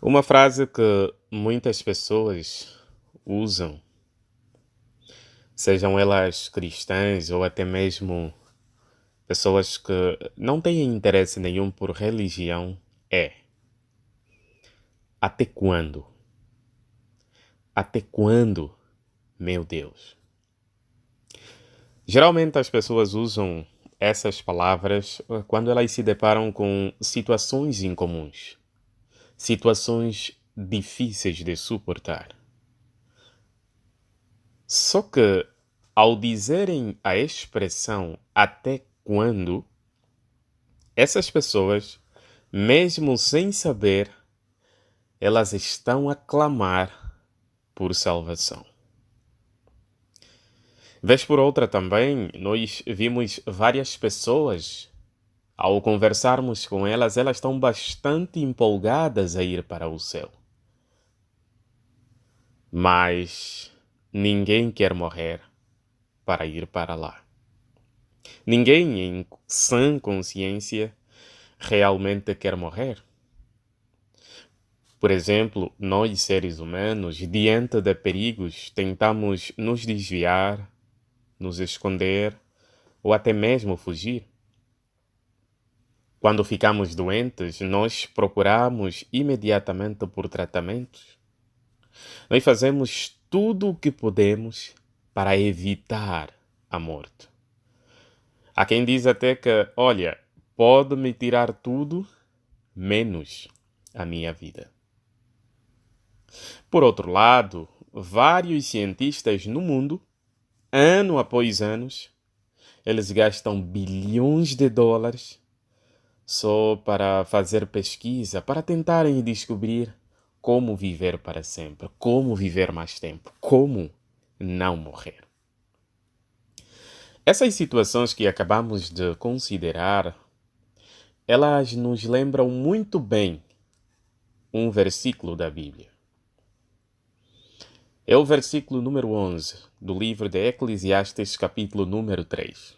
Uma frase que muitas pessoas usam, sejam elas cristãs ou até mesmo pessoas que não têm interesse nenhum por religião, é: até quando? Até quando, meu Deus? Geralmente as pessoas usam essas palavras quando elas se deparam com situações incomuns, situações difíceis de suportar. Só que, ao dizerem a expressão até quando, essas pessoas, mesmo sem saber, elas estão a clamar por salvação. Vez por outra também, nós vimos várias pessoas, ao conversarmos com elas, elas estão bastante empolgadas a ir para o céu. Mas ninguém quer morrer para ir para lá. Ninguém em sã consciência realmente quer morrer. Por exemplo, nós seres humanos, diante de perigos, tentamos nos desviar, nos esconder ou até mesmo fugir. Quando ficamos doentes, nós procuramos imediatamente por tratamentos. Nós fazemos tudo o que podemos para evitar a morte. Há quem diz até que, olha, pode me tirar tudo, menos a minha vida. Por outro lado, vários cientistas no mundo, ano após ano, eles gastam bilhões de dólares só para fazer pesquisa, para tentarem descobrir como viver para sempre, como viver mais tempo, como não morrer. Essas situações que acabamos de considerar, elas nos lembram muito bem um versículo da Bíblia. É o versículo número 11 do livro de Eclesiastes, capítulo número 3.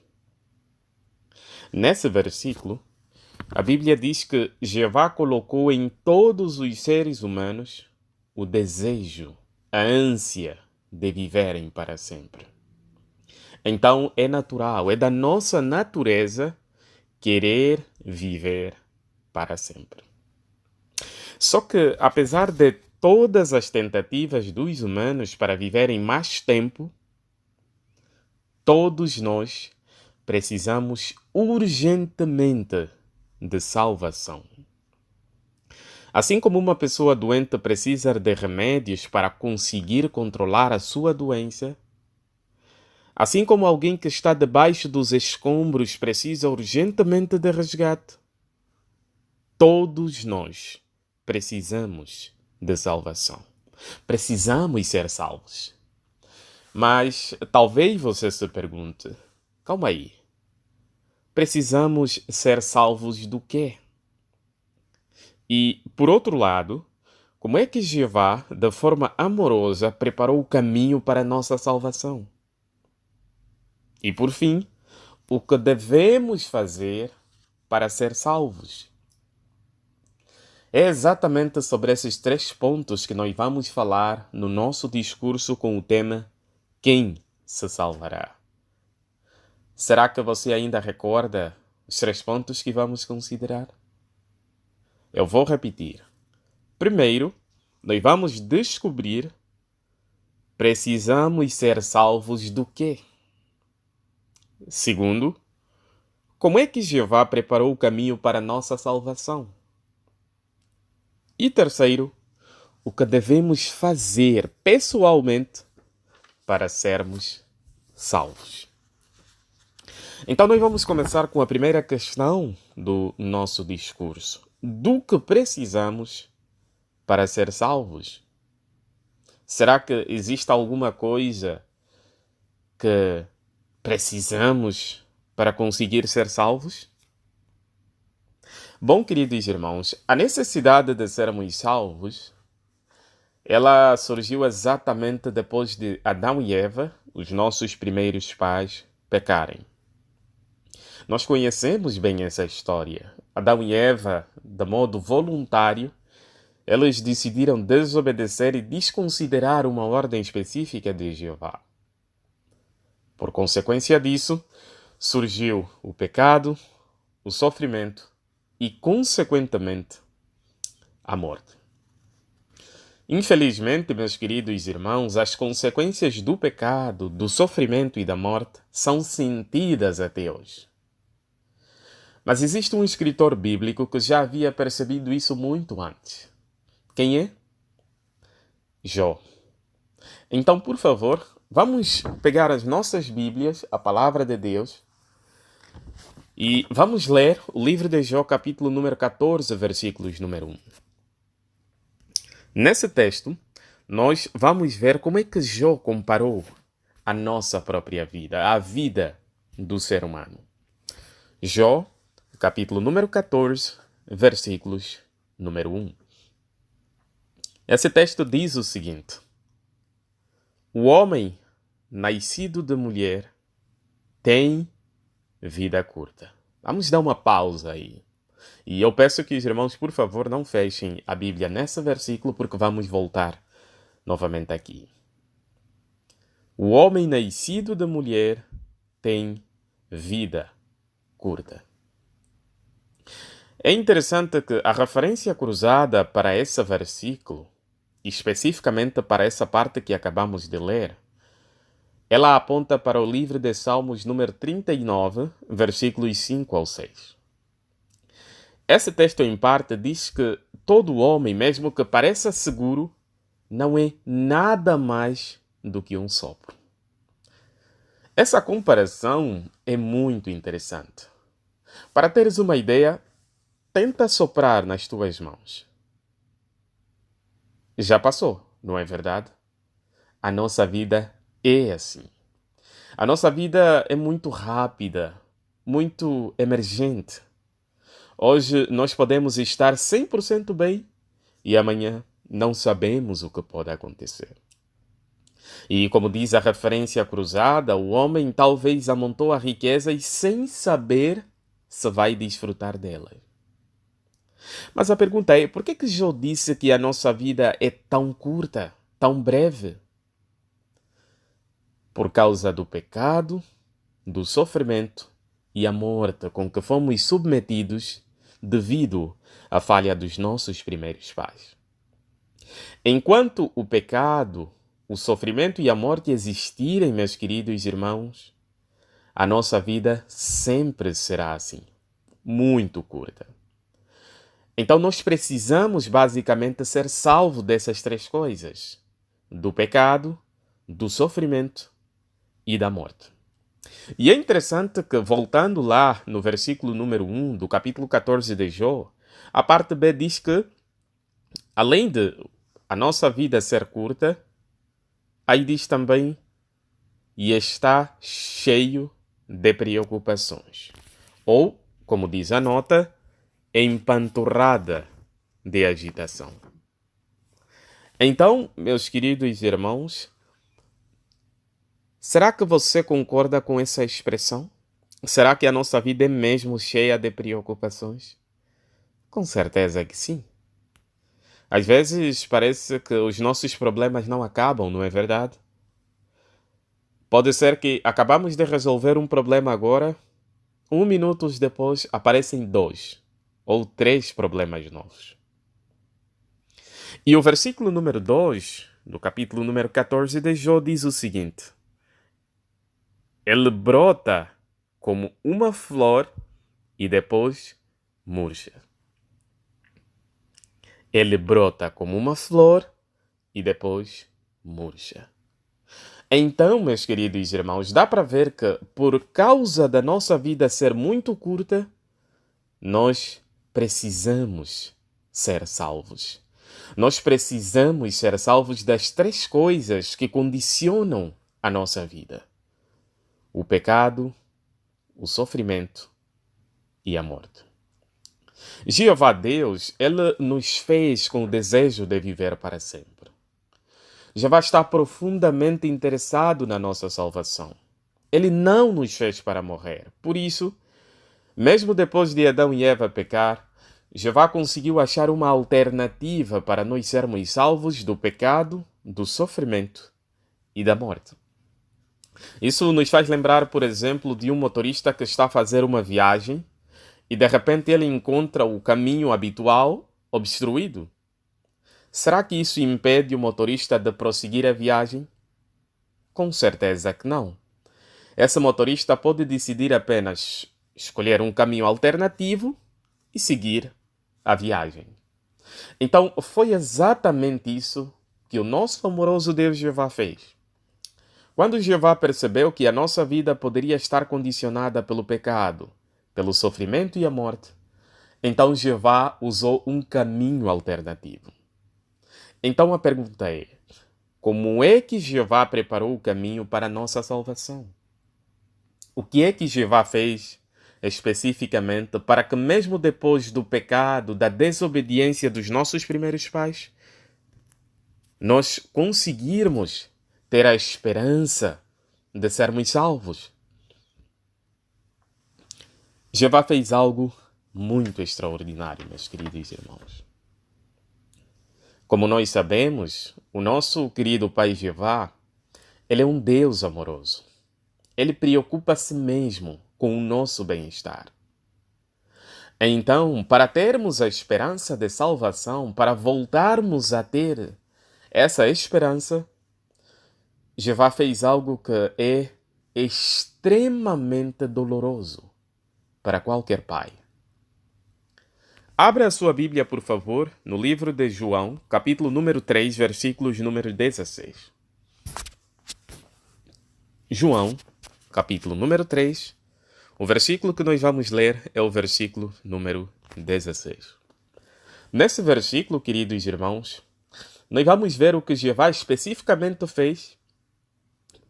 Nesse versículo, a Bíblia diz que Jeová colocou em todos os seres humanos o desejo, a ânsia de viverem para sempre. Então é natural, é da nossa natureza querer viver para sempre. Só que, apesar de todas as tentativas dos humanos para viverem mais tempo, todos nós precisamos urgentemente de salvação. Assim como uma pessoa doente precisa de remédios para conseguir controlar a sua doença, assim como alguém que está debaixo dos escombros precisa urgentemente de resgate, todos nós precisamos de salvação. Precisamos ser salvos. Mas talvez você se pergunte, calma aí, precisamos ser salvos do quê? E, por outro lado, como é que Jeová, de forma amorosa, preparou o caminho para a nossa salvação? E, por fim, o que devemos fazer para ser salvos? É exatamente sobre esses três pontos que nós vamos falar no nosso discurso com o tema Quem se salvará? Será que você ainda recorda os três pontos que vamos considerar? Eu vou repetir. Primeiro, nós vamos descobrir precisamos ser salvos do quê? Segundo, como é que Jeová preparou o caminho para a nossa salvação? E terceiro, o que devemos fazer pessoalmente para sermos salvos. Então nós vamos começar com a primeira questão do nosso discurso. Do que precisamos para ser salvos? Será que existe alguma coisa que precisamos para conseguir ser salvos? Bom, queridos irmãos, a necessidade de sermos salvos, ela surgiu exatamente depois de Adão e Eva, os nossos primeiros pais, pecarem. Nós conhecemos bem essa história. Adão e Eva, de modo voluntário, eles decidiram desobedecer e desconsiderar uma ordem específica de Jeová. Por consequência disso, surgiu o pecado, o sofrimento e, consequentemente, a morte. Infelizmente, meus queridos irmãos, as consequências do pecado, do sofrimento e da morte são sentidas até hoje. Mas existe um escritor bíblico que já havia percebido isso muito antes. Quem é? Jó. Então, por favor, vamos pegar as nossas Bíblias, a Palavra de Deus, e vamos ler o livro de Jó, capítulo número 14, versículos número 1. Nesse texto, nós vamos ver como é que Jó comparou a nossa própria vida, a vida do ser humano. Jó, capítulo número 14, versículos número 1. Esse texto diz o seguinte: o homem nascido de mulher tem vida curta. Vamos dar uma pausa aí. E eu peço que os irmãos, por favor, não fechem a Bíblia nesse versículo, porque vamos voltar novamente aqui. O homem nascido de mulher tem vida curta. É interessante que a referência cruzada para esse versículo, especificamente para essa parte que acabamos de ler, ela aponta para o livro de Salmos número 39, versículos 5 ao 6. Esse texto, em parte, diz que todo homem, mesmo que pareça seguro, não é nada mais do que um sopro. Essa comparação é muito interessante. Para teres uma ideia, tenta soprar nas tuas mãos. Já passou, não é verdade? A nossa vida é assim. A nossa vida é muito rápida, muito emergente. Hoje nós podemos estar 100% bem e amanhã não sabemos o que pode acontecer. E como diz a referência cruzada, o homem talvez amontou a riqueza e sem saber se vai desfrutar dela. Mas a pergunta é, por que Jó disse que a nossa vida é tão curta, tão breve? Por causa do pecado, do sofrimento e a morte com que fomos submetidos devido à falha dos nossos primeiros pais. Enquanto o pecado, o sofrimento e a morte existirem, meus queridos irmãos, a nossa vida sempre será assim, muito curta. Então nós precisamos basicamente ser salvos dessas três coisas: do pecado, do sofrimento e da morte. E é interessante que, voltando lá no versículo número 1 do capítulo 14 de Jó, a parte B diz que, além de a nossa vida ser curta, aí diz também, e está cheio de preocupações. Ou, como diz a nota, empanturrada de agitação. Então, meus queridos irmãos, será que você concorda com essa expressão? Será que a nossa vida é mesmo cheia de preocupações? Com certeza que sim. Às vezes parece que os nossos problemas não acabam, não é verdade? Pode ser que acabamos de resolver um problema agora, 1 minuto depois aparecem 2 ou 3 problemas novos. E o versículo número 2, do capítulo número 14 de Jó, diz o seguinte: ele brota como uma flor e depois murcha. Ele brota como uma flor e depois murcha. Então, meus queridos irmãos, dá para ver que, por causa da nossa vida ser muito curta, nós precisamos ser salvos. Nós precisamos ser salvos das três coisas que condicionam a nossa vida: o pecado, o sofrimento e a morte. Jeová Deus, Ele nos fez com o desejo de viver para sempre. Jeová está profundamente interessado na nossa salvação. Ele não nos fez para morrer. Por isso, mesmo depois de Adão e Eva pecar, Jeová conseguiu achar uma alternativa para nós sermos salvos do pecado, do sofrimento e da morte. Isso nos faz lembrar, por exemplo, de um motorista que está a fazer uma viagem e de repente ele encontra o caminho habitual obstruído. Será que isso impede o motorista de prosseguir a viagem? Com certeza que não. Esse motorista pode decidir apenas escolher um caminho alternativo e seguir a viagem. Então, foi exatamente isso que o nosso amoroso Deus Jeová fez. Quando Jeová percebeu que a nossa vida poderia estar condicionada pelo pecado, pelo sofrimento e a morte, então Jeová usou um caminho alternativo. Então a pergunta é: como é que Jeová preparou o caminho para a nossa salvação? O que é que Jeová fez especificamente para que, mesmo depois do pecado, da desobediência dos nossos primeiros pais, nós conseguirmos ter a esperança de sermos salvos? Jeová fez algo muito extraordinário, meus queridos irmãos. Como nós sabemos, o nosso querido Pai Jeová, ele é um Deus amoroso. Ele preocupa-se mesmo com o nosso bem-estar. Então, para termos a esperança de salvação, para voltarmos a ter essa esperança, Jeová fez algo que é extremamente doloroso para qualquer pai. Abra a sua Bíblia, por favor, no livro de João, capítulo número 3, versículos número 16. João, capítulo número 3, o versículo que nós vamos ler é o versículo número 16. Nesse versículo, queridos irmãos, nós vamos ver o que Jeová especificamente fez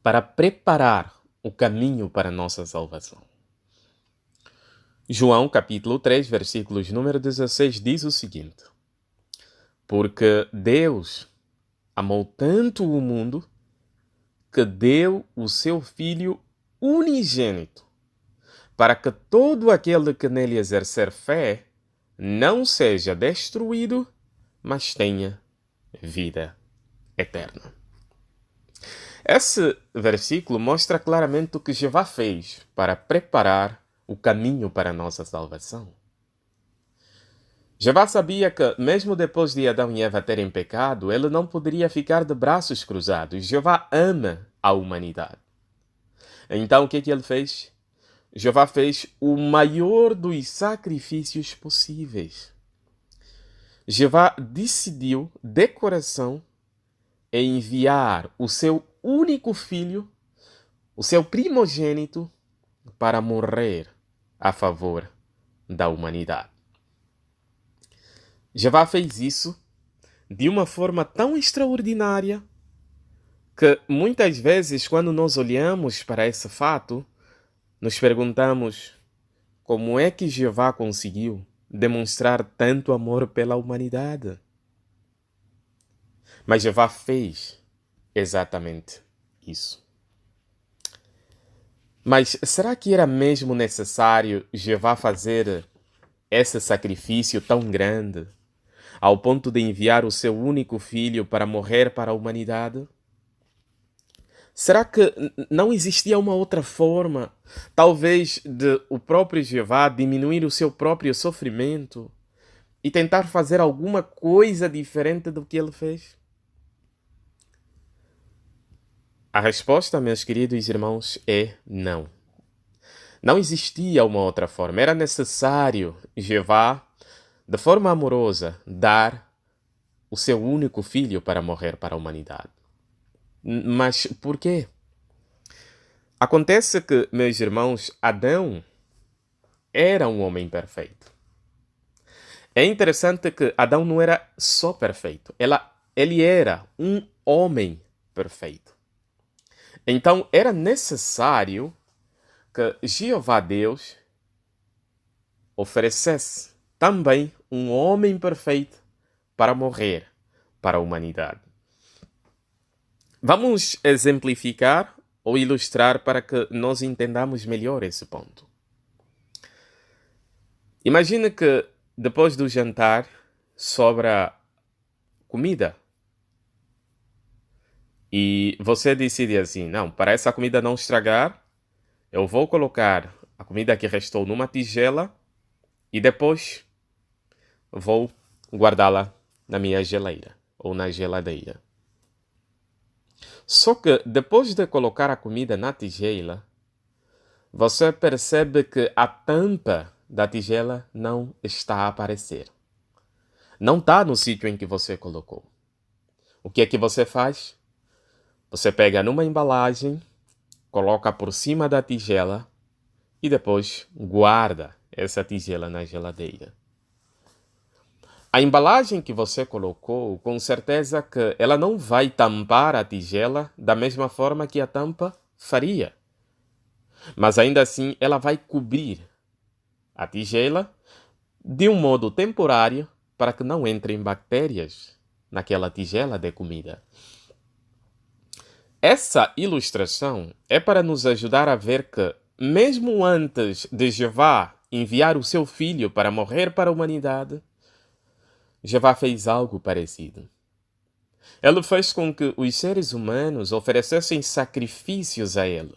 para preparar o caminho para a nossa salvação. João, capítulo 3, versículos número 16, diz o seguinte: porque Deus amou tanto o mundo que deu o seu Filho unigênito, para que todo aquele que nele exercer fé não seja destruído, mas tenha vida eterna. Esse versículo mostra claramente o que Jeová fez para preparar o caminho para a nossa salvação. Jeová sabia que, mesmo depois de Adão e Eva terem pecado, ele não poderia ficar de braços cruzados. Jeová ama a humanidade. Então, o que ele fez? Jeová fez o maior dos sacrifícios possíveis. Jeová decidiu, de coração, enviar o seu único filho, o seu primogênito, para morrer a favor da humanidade. Jeová fez isso de uma forma tão extraordinária que muitas vezes, quando nós olhamos para esse fato, nos perguntamos como é que Jeová conseguiu demonstrar tanto amor pela humanidade. Mas Jeová fez exatamente isso. Mas será que era mesmo necessário Jeová fazer esse sacrifício tão grande, ao ponto de enviar o seu único filho para morrer para a humanidade? Será que não existia uma outra forma, talvez, de o próprio Jeová diminuir o seu próprio sofrimento e tentar fazer alguma coisa diferente do que ele fez? A resposta, meus queridos irmãos, é não. Não existia uma outra forma. Era necessário Jeová, de forma amorosa, dar o seu único filho para morrer para a humanidade. Mas por quê? Acontece que, meus irmãos, Adão era um homem perfeito. É interessante que Adão não era só perfeito. Ele era um homem perfeito. Então, era necessário que Jeová Deus oferecesse também um homem perfeito para morrer para a humanidade. Vamos exemplificar ou ilustrar para que nós entendamos melhor esse ponto. Imagine que depois do jantar, sobra comida. E você decide assim, não, para essa comida não estragar, eu vou colocar a comida que restou numa tigela e depois vou guardá-la na minha geladeira ou na geladeira. Só que depois de colocar a comida na tigela, você percebe que a tampa da tigela não está a aparecer. Não está no sítio em que você colocou. O que é que você faz? Você pega numa embalagem, coloca por cima da tigela e depois guarda essa tigela na geladeira. A embalagem que você colocou, com certeza que ela não vai tampar a tigela da mesma forma que a tampa faria. Mas ainda assim ela vai cobrir a tigela de um modo temporário para que não entrem bactérias naquela tigela de comida. Essa ilustração é para nos ajudar a ver que, mesmo antes de Jeová enviar o seu filho para morrer para a humanidade, Jeová fez algo parecido. Ele fez com que os seres humanos oferecessem sacrifícios a ele.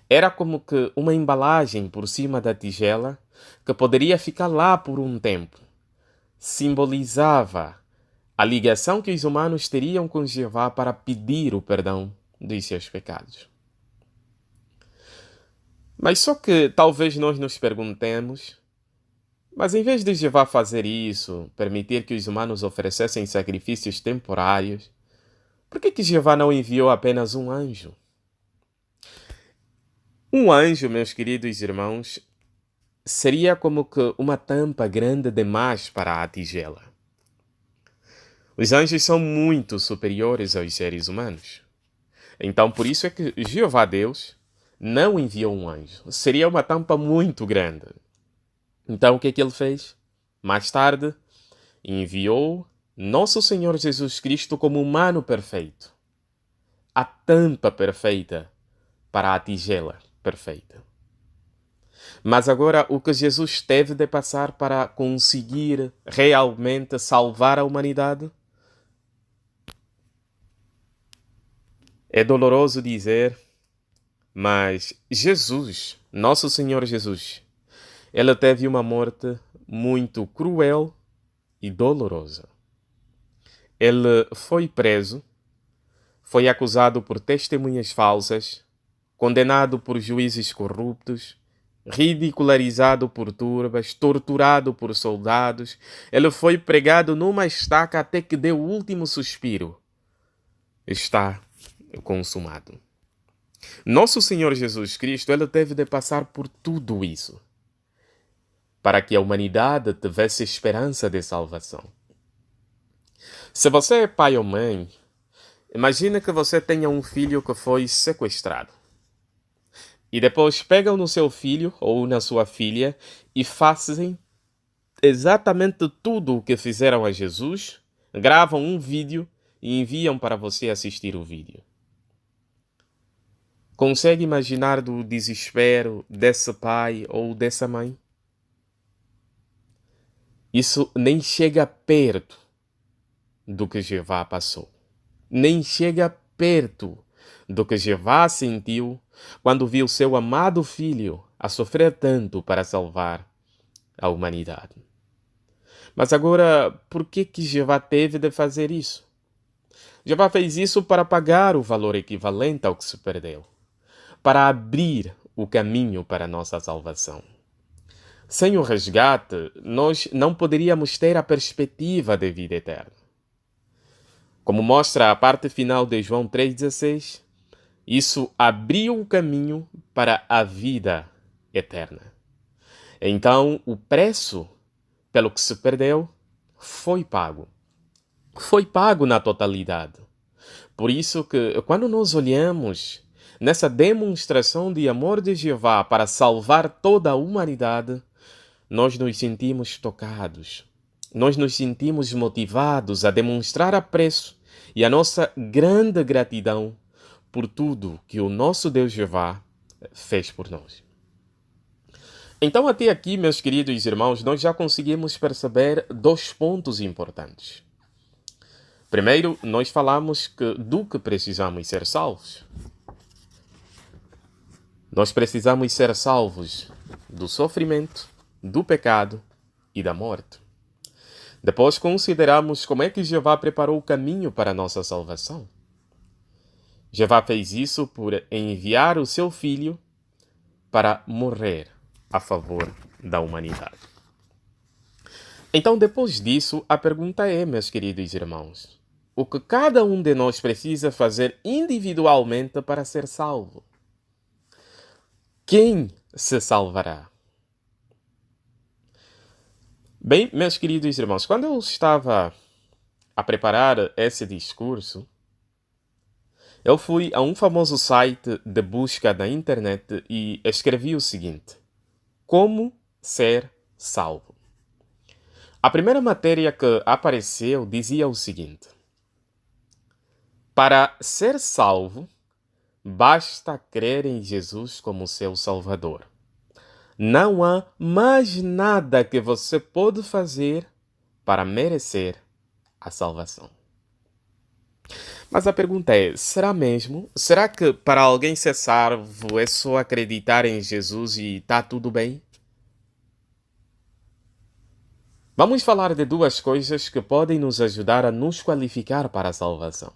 Era como que uma embalagem por cima da tigela que poderia ficar lá por um tempo. Simbolizava a ligação que os humanos teriam com Jeová para pedir o perdão dos seus pecados. Mas só que talvez nós nos perguntemos, mas em vez de Jeová fazer isso, permitir que os humanos oferecessem sacrifícios temporários, por que Jeová não enviou apenas um anjo? Um anjo, meus queridos irmãos, seria como que uma tampa grande demais para a tigela. Os anjos são muito superiores aos seres humanos. Então, por isso é que Jeová Deus não enviou um anjo. Seria uma tampa muito grande. Então, o que é que ele fez? Mais tarde, enviou nosso Senhor Jesus Cristo como humano perfeito. A tampa perfeita para a tigela perfeita. Mas agora, o que Jesus teve de passar para conseguir realmente salvar a humanidade? É doloroso dizer, mas Jesus, nosso Senhor Jesus, ele teve uma morte muito cruel e dolorosa. Ele foi preso, foi acusado por testemunhas falsas, condenado por juízes corruptos, ridicularizado por turbas, torturado por soldados. Ele foi pregado numa estaca até que deu o último suspiro. Está consumado. Nosso Senhor Jesus Cristo, ele teve de passar por tudo isso para que a humanidade tivesse esperança de salvação. Se você é pai ou mãe, imagine que você tenha um filho que foi sequestrado. E depois pegam no seu filho ou na sua filha e fazem exatamente tudo o que fizeram a Jesus, gravam um vídeo e enviam para você assistir o vídeo. Consegue imaginar do desespero desse pai ou dessa mãe? Isso nem chega perto do que Jeová passou. Nem chega perto do que Jeová sentiu quando viu seu amado filho a sofrer tanto para salvar a humanidade. Mas agora, por que Jeová teve de fazer isso? Jeová fez isso para pagar o valor equivalente ao que se perdeu, para abrir o caminho para a nossa salvação. Sem o resgate, nós não poderíamos ter a perspectiva de vida eterna. Como mostra a parte final de João 3,16, isso abriu o caminho para a vida eterna. Então, o preço pelo que se perdeu foi pago. Foi pago na totalidade. Por isso que, quando nós olhamos nessa demonstração de amor de Jeová para salvar toda a humanidade, nós nos sentimos tocados. Nós nos sentimos motivados a demonstrar apreço e a nossa grande gratidão por tudo que o nosso Deus Jeová fez por nós. Então, até aqui, meus queridos irmãos, nós já conseguimos perceber dois pontos importantes. Primeiro, nós falamos do que precisamos ser salvos. Nós precisamos ser salvos do sofrimento, do pecado e da morte. Depois consideramos como é que Jeová preparou o caminho para a nossa salvação. Jeová fez isso por enviar o seu Filho para morrer a favor da humanidade. Então, depois disso, a pergunta é, meus queridos irmãos, o que cada um de nós precisa fazer individualmente para ser salvo? Quem se salvará? Bem, meus queridos irmãos, quando eu estava a preparar esse discurso, eu fui a um famoso site de busca da internet e escrevi o seguinte: como ser salvo? A primeira matéria que apareceu dizia o seguinte: para ser salvo, basta crer em Jesus como seu Salvador. Não há mais nada que você pode fazer para merecer a salvação. Mas a pergunta é, será mesmo? Será que para alguém ser salvo é só acreditar em Jesus e está tudo bem? Vamos falar de duas coisas que podem nos ajudar a nos qualificar para a salvação.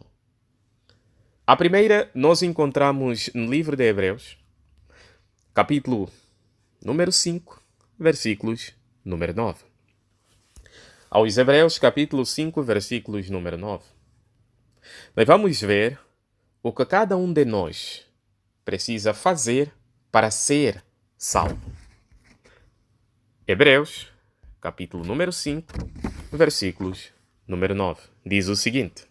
A primeira nós encontramos no livro de Hebreus, capítulo número 5, versículos número 9. Aos Hebreus, capítulo 5, versículos número 9. Nós vamos ver o que cada um de nós precisa fazer para ser salvo. Hebreus, capítulo número 5, versículos número 9. Diz o seguinte: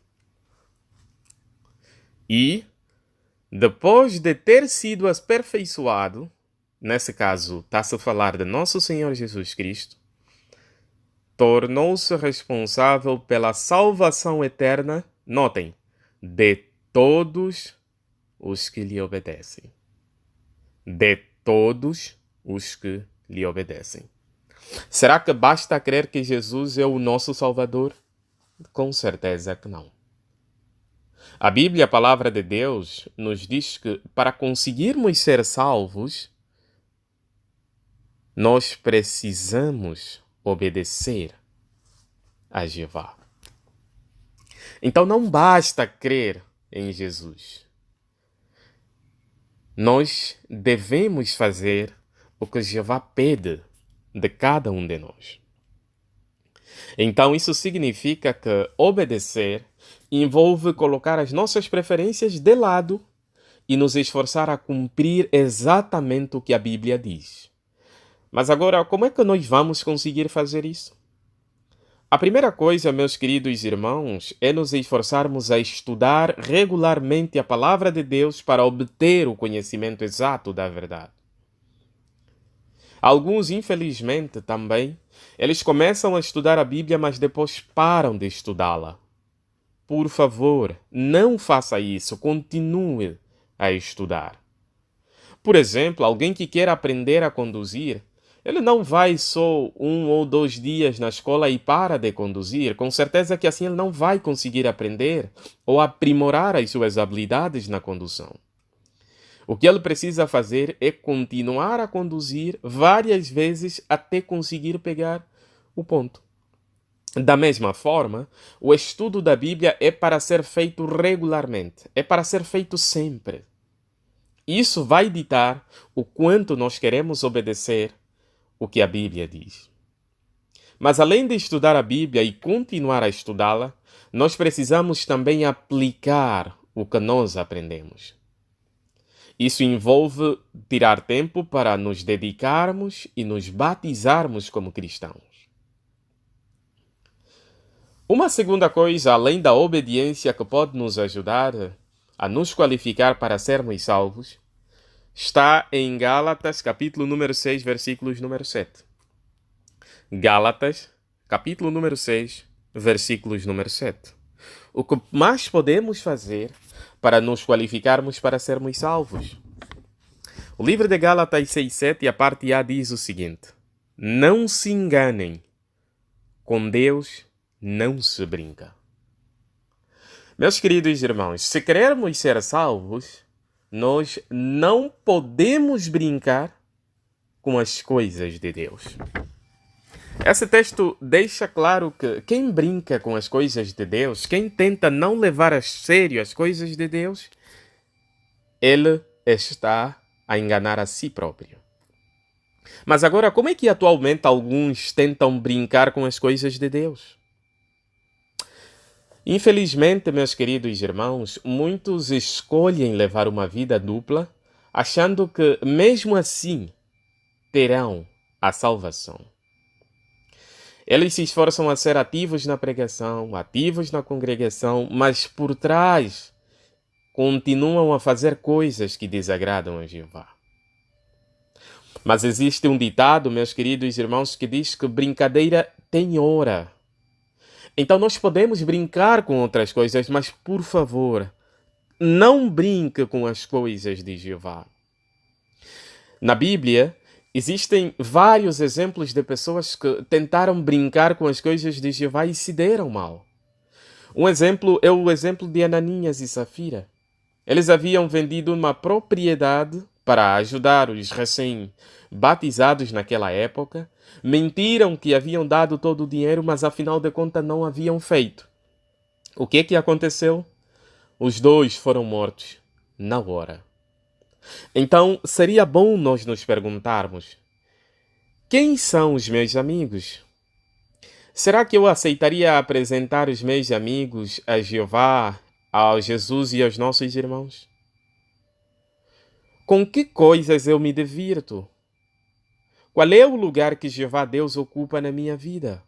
e, depois de ter sido aperfeiçoado, nesse caso está-se a falar de nosso Senhor Jesus Cristo, tornou-se responsável pela salvação eterna, notem, de todos os que lhe obedecem. De todos os que lhe obedecem. Será que basta crer que Jesus é o nosso Salvador? Com certeza que não. A Bíblia, a palavra de Deus, nos diz que para conseguirmos ser salvos, nós precisamos obedecer a Jeová. Então não basta crer em Jesus. Nós devemos fazer o que Jeová pede de cada um de nós. Então isso significa que obedecer envolve colocar as nossas preferências de lado e nos esforçar a cumprir exatamente o que a Bíblia diz. Mas agora, como é que nós vamos conseguir fazer isso? A primeira coisa, meus queridos irmãos, é nos esforçarmos a estudar regularmente a palavra de Deus para obter o conhecimento exato da verdade. Alguns, infelizmente, também, eles começam a estudar a Bíblia, mas depois param de estudá-la. Por favor, não faça isso, continue a estudar. Por exemplo, alguém que quer aprender a conduzir, ele não vai só 1 ou 2 dias na escola e para de conduzir. Com certeza que assim ele não vai conseguir aprender ou aprimorar as suas habilidades na condução. O que ele precisa fazer é continuar a conduzir várias vezes até conseguir pegar o ponto. Da mesma forma, o estudo da Bíblia é para ser feito regularmente, é para ser feito sempre. Isso vai ditar o quanto nós queremos obedecer o que a Bíblia diz. Mas além de estudar a Bíblia e continuar a estudá-la, nós precisamos também aplicar o que nós aprendemos. Isso envolve tirar tempo para nos dedicarmos e nos batizarmos como cristãos. Uma segunda coisa, além da obediência que pode nos ajudar a nos qualificar para sermos salvos, está em Gálatas, capítulo número 6, versículos número 7. Gálatas, capítulo número 6, versículos número 7. O que mais podemos fazer para nos qualificarmos para sermos salvos? O livro de Gálatas 6:7, a parte A diz o seguinte: não se enganem, com Deus não se brinca. Meus queridos irmãos, se queremos ser salvos, nós não podemos brincar com as coisas de Deus. Esse texto deixa claro que quem brinca com as coisas de Deus, quem tenta não levar a sério as coisas de Deus, ele está a enganar a si próprio. Mas agora, como é que atualmente alguns tentam brincar com as coisas de Deus? Infelizmente, meus queridos irmãos, muitos escolhem levar uma vida dupla, achando que, mesmo assim, terão a salvação. Eles se esforçam a ser ativos na pregação, ativos na congregação, mas por trás continuam a fazer coisas que desagradam a Jeová. Mas existe um ditado, meus queridos irmãos, que diz que brincadeira tem hora. Então nós podemos brincar com outras coisas, mas por favor, não brinque com as coisas de Jeová. Na Bíblia, existem vários exemplos de pessoas que tentaram brincar com as coisas de Jeová e se deram mal. Um exemplo é o exemplo de Ananias e Safira. Eles haviam vendido uma propriedade para ajudar os recém-batizados naquela época. Mentiram que haviam dado todo o dinheiro, mas afinal de contas não haviam feito. O que aconteceu? Os dois foram mortos na hora. Então, seria bom nós nos perguntarmos: quem são os meus amigos? Será que eu aceitaria apresentar os meus amigos a Jeová, a Jesus e aos nossos irmãos? Com que coisas eu me divirto? Qual é o lugar que Jeová Deus ocupa na minha vida?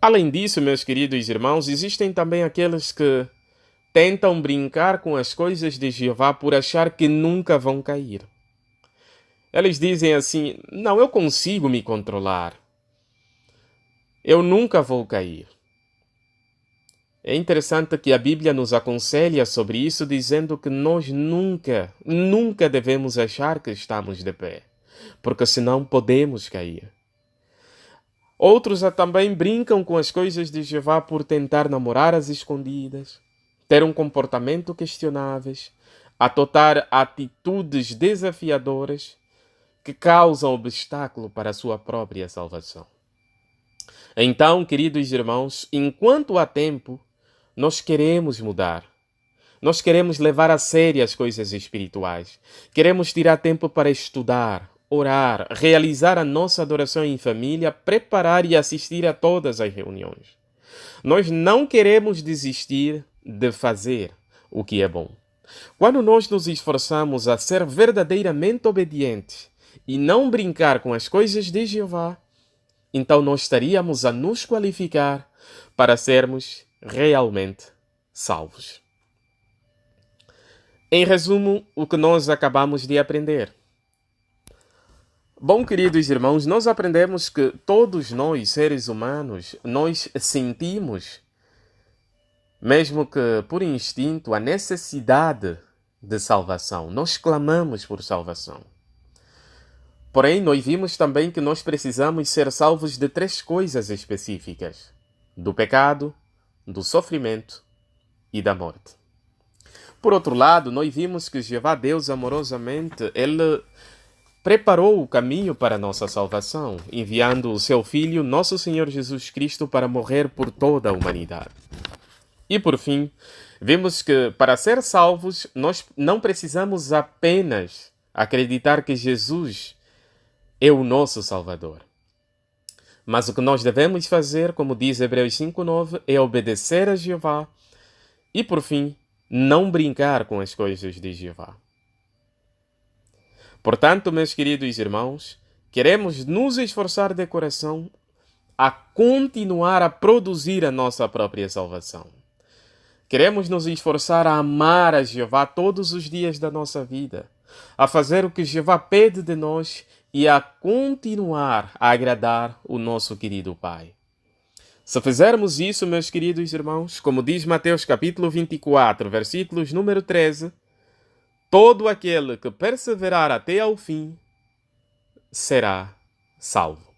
Além disso, meus queridos irmãos, existem também aqueles que tentam brincar com as coisas de Jeová por achar que nunca vão cair. Eles dizem assim: não, eu consigo me controlar. Eu nunca vou cair. É interessante que a Bíblia nos aconselha sobre isso, dizendo que nós nunca devemos achar que estamos de pé, porque senão podemos cair. Outros também brincam com as coisas de Jeová por tentar namorar às escondidas, ter um comportamento questionáveis, adotar atitudes desafiadoras que causam obstáculo para a sua própria salvação. Então, queridos irmãos, enquanto há tempo, nós queremos mudar. Nós queremos levar a sério as coisas espirituais. Queremos tirar tempo para estudar, orar, realizar a nossa adoração em família, preparar e assistir a todas as reuniões. Nós não queremos desistir de fazer o que é bom. Quando nós nos esforçamos a ser verdadeiramente obedientes e não brincar com as coisas de Jeová, então nós estaríamos a nos qualificar para sermos realmente salvos. Em resumo, o que nós acabamos de aprender. Bom, queridos irmãos, nós aprendemos que todos nós, seres humanos, nós sentimos, mesmo que por instinto, a necessidade de salvação. Nós clamamos por salvação. Porém, nós vimos também que nós precisamos ser salvos de 3 coisas específicas: do pecado, do sofrimento e da morte. Por outro lado, nós vimos que Jeová Deus amorosamente, Ele preparou o caminho para a nossa salvação, enviando o seu Filho, nosso Senhor Jesus Cristo, para morrer por toda a humanidade. E por fim, vimos que para ser salvos, nós não precisamos apenas acreditar que Jesus é o nosso Salvador. Mas o que nós devemos fazer, como diz Hebreus 5:9, é obedecer a Jeová e, por fim, não brincar com as coisas de Jeová. Portanto, meus queridos irmãos, queremos nos esforçar de coração a continuar a produzir a nossa própria salvação. Queremos nos esforçar a amar a Jeová todos os dias da nossa vida, a fazer o que Jeová pede de nós e a continuar a agradar o nosso querido Pai. Se fizermos isso, meus queridos irmãos, como diz Mateus capítulo 24, versículos número 13, todo aquele que perseverar até ao fim será salvo.